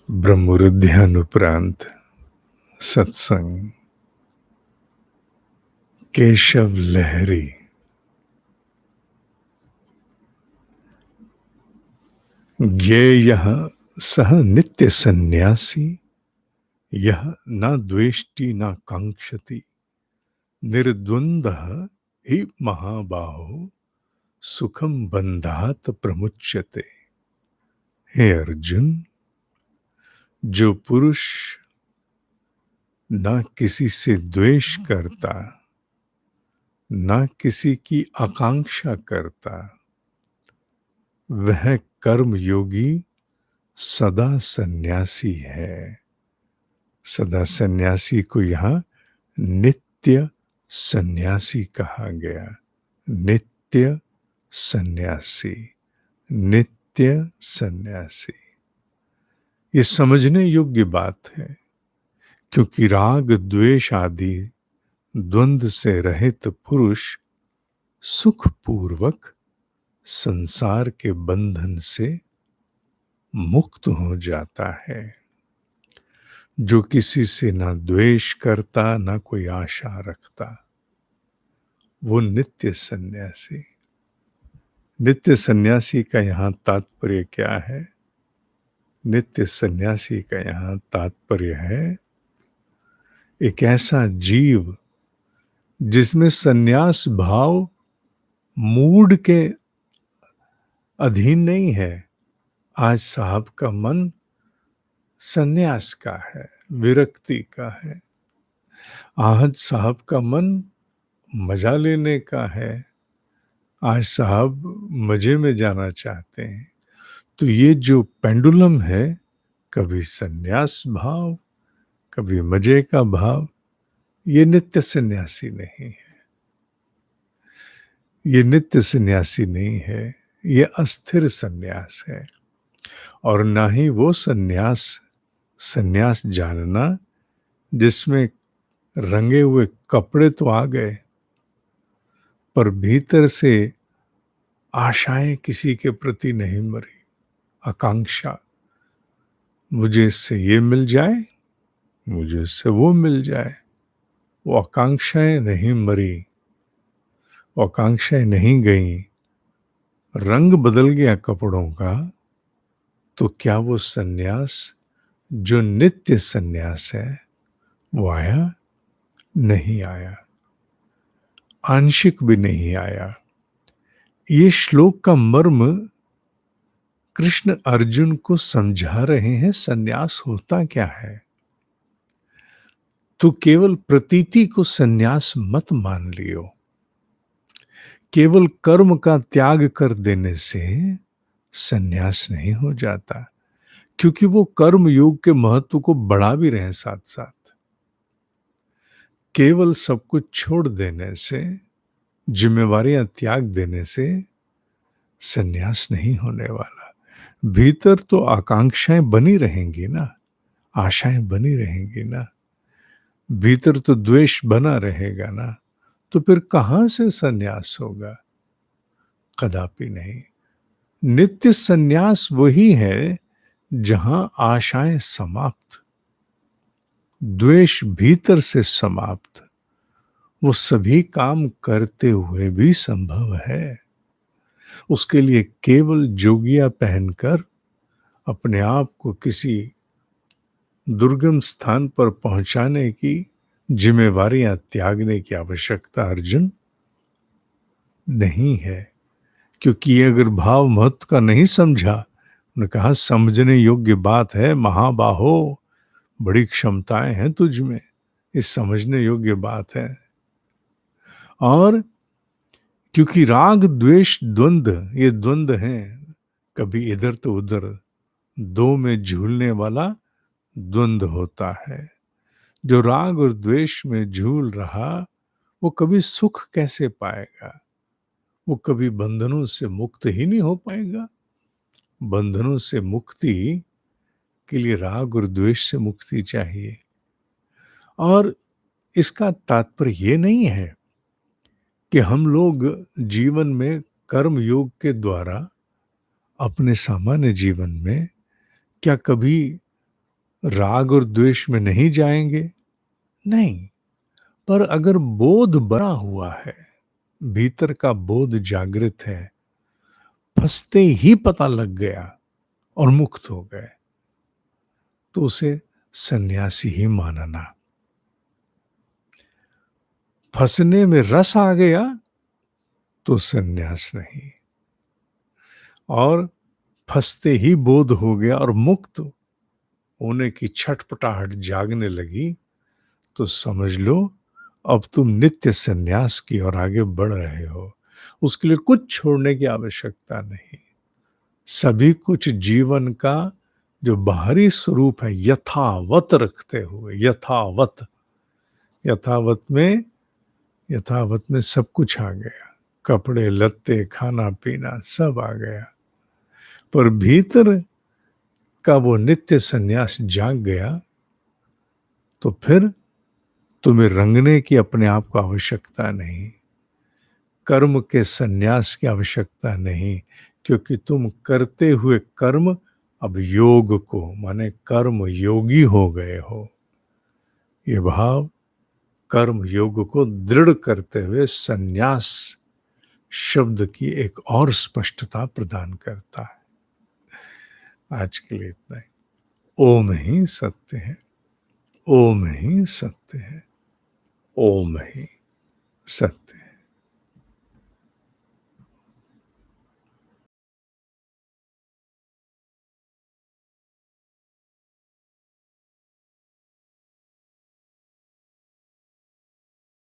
ब्रह्मरुद्ध्यानुप्रांत सत्संग केशव लहरी। ज्ञेयः सह नित्य सन्यासी, यह न द्वेष्टि न कांक्षति, निर्द्वंद्वः हि महाबाहो, सुखम बंधात प्रमुच्यते। हे अर्जुन, जो पुरुष न किसी से द्वेष करता, न किसी की आकांक्षा करता, वह कर्म योगी सदा सन्यासी है। सदा सन्यासी को यहां नित्य सन्यासी कहा गया। नित्य सन्यासी, नित्य सन्यासी। ये समझने योग्य बात है, क्योंकि राग द्वेष आदि द्वंद्व से रहित पुरुष सुखपूर्वक संसार के बंधन से मुक्त हो जाता है। जो किसी से ना द्वेष करता, ना कोई आशा रखता, वो नित्य सन्यासी। नित्य सन्यासी का यहां तात्पर्य क्या है? नित्य सन्यासी का यहां तात्पर्य है एक ऐसा जीव जिसमें सन्यास भाव मूड के अधीन नहीं है। आज साहब का मन सन्यास का है, विरक्ति का है। आज साहब का मन मजा लेने का है। आज साहब मजे में जाना चाहते हैं। तो ये जो पेंडुलम है, कभी सन्यास भाव, कभी मजे का भाव, ये नित्य सन्यासी नहीं है। ये नित्य सन्यासी नहीं है, ये अस्थिर सन्यास है। और ना ही वो सन्यास जानना जिसमें रंगे हुए कपड़े तो आ गए, पर भीतर से आशाएं किसी के प्रति नहीं मरी। आकांक्षा, मुझे इससे ये मिल जाए, मुझे इससे वो मिल जाए। वो आकांक्षाएं नहीं मरी, वो आकांक्षाएं नहीं गईं। रंग बदल गया कपड़ों का, तो क्या वो सन्यास जो नित्य सन्यास है वो आया? नहीं आया, आंशिक भी नहीं आया। ये श्लोक का मर्म कृष्ण अर्जुन को समझा रहे हैं। सन्यास होता क्या है? तो केवल प्रतीति को सन्यास मत मान लियो। केवल कर्म का त्याग कर देने से सन्यास नहीं हो जाता, क्योंकि वो कर्म योग के महत्व को बढ़ा भी रहे हैं साथ साथ। केवल सब कुछ छोड़ देने से, जिम्मेवारियां त्याग देने से सन्यास नहीं होने वाला। भीतर तो आकांक्षाएं बनी रहेंगी ना, आशाएं बनी रहेंगी ना, भीतर तो द्वेष बना रहेगा ना। तो फिर कहां से सन्यास होगा? कदापि नहीं। नित्य सन्यास वही है जहां आशाएं समाप्त, द्वेष भीतर से समाप्त, वो सभी काम करते हुए भी संभव है। उसके लिए केवल जोगिया पहनकर अपने आप को किसी दुर्गम स्थान पर पहुंचाने की जिम्मेवारियां त्यागने की आवश्यकता अर्जुन नहीं है। क्योंकि ये अगर भाव महत्व का नहीं समझा, उन्होंने कहा समझने योग्य बात है महाबाहो, बड़ी क्षमताएं हैं तुझ में, ये समझने योग्य बात है। और क्योंकि राग द्वेष द्वंद्व, ये द्वंद्व हैं, कभी इधर तो उधर, दो में झूलने वाला द्वंद्व होता है। जो राग और द्वेष में झूल रहा, वो कभी सुख कैसे पाएगा? वो कभी बंधनों से मुक्त ही नहीं हो पाएगा। बंधनों से मुक्ति के लिए राग और द्वेष से मुक्ति चाहिए। और इसका तात्पर्य ये नहीं है कि हम लोग जीवन में कर्म योग के द्वारा अपने सामान्य जीवन में क्या कभी राग और द्वेष में नहीं जाएंगे, नहीं। पर अगर बोध बना हुआ है, भीतर का बोध जागृत है, फंसते ही पता लग गया और मुक्त हो गए, तो उसे सन्यासी ही मानना। फंसने में रस आ गया तो सन्यास नहीं, और फंसते ही बोध हो गया और मुक्त होने की छटपटाहट जागने लगी, तो समझ लो अब तुम नित्य सन्यास की ओर आगे बढ़ रहे हो। उसके लिए कुछ छोड़ने की आवश्यकता नहीं। सभी कुछ जीवन का जो बाहरी स्वरूप है यथावत रखते हुए, यथावत, यथावत में, यथावत में सब कुछ आ गया, कपड़े लत्ते खाना पीना सब आ गया, पर भीतर का वो नित्य सन्यास जाग गया, तो फिर तुम्हें रंगने की अपने आप को आवश्यकता नहीं, कर्म के सन्यास की आवश्यकता नहीं, क्योंकि तुम करते हुए कर्म अब योग को, माने कर्म योगी हो गए हो। ये भाव कर्म योग को दृढ़ करते हुए सन्यास शब्द की एक और स्पष्टता प्रदान करता है। आज के लिए इतना ही। ओम ही सत्य है, ओम ही सत्य है, ओम ही सत्य है।